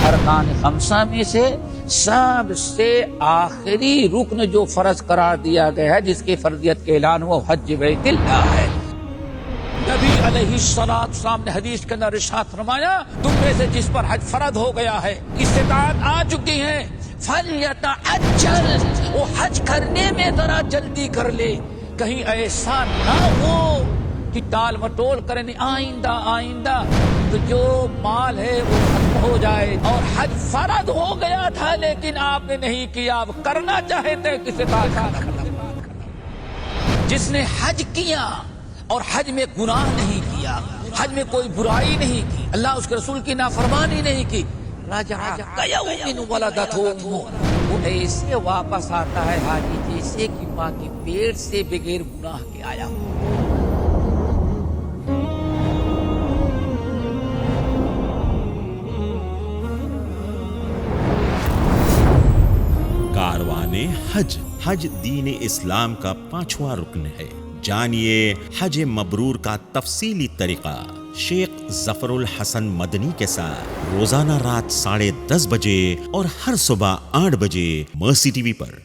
ارکان خمسہ میں سے سب سے آخری رکن جو فرض قرار دیا گیا ہے، جس کی فرضیت کا اعلان ہوا، حج بیت اللہ ہے۔ نبی علیہ السلام نے حدیث کے اندر ارشاد فرمایا، تم میں سے جس پر حج فرض ہو گیا ہے، استطاعت آ چکی ہے، فلیتعجل، وہ حج کرنے میں ذرا جلدی کر لے، کہیں ایسا نہ ہو کہ ٹال مٹول کرنے آئندہ تو جو مال ہے وہ ختم ہو جائے، اور حج فرض ہو گیا تھا لیکن آپ نے نہیں کیا، آپ کرنا چاہتے کسی طاقت۔ جس نے حج کیا اور حج میں گناہ نہیں کیا، حج میں کوئی برائی نہیں کی، اللہ اس کے رسول کی نافرمانی نہیں کی، رجع کیوم ولدتہ امہ، وہ ایسے واپس آتا ہے حاجی جیسے کہ ماں کے پیٹ سے بغیر گناہ کے آیا ہو۔ کاروان حج۔ حج دین اسلام کا 5واں رکن ہے۔ جانیے حج مبرور کا تفصیلی طریقہ شیخ ظفر الحسن مدنی کے ساتھ روزانہ رات 10:30 بجے اور ہر صبح 8 بجے مرسی ٹی وی پر۔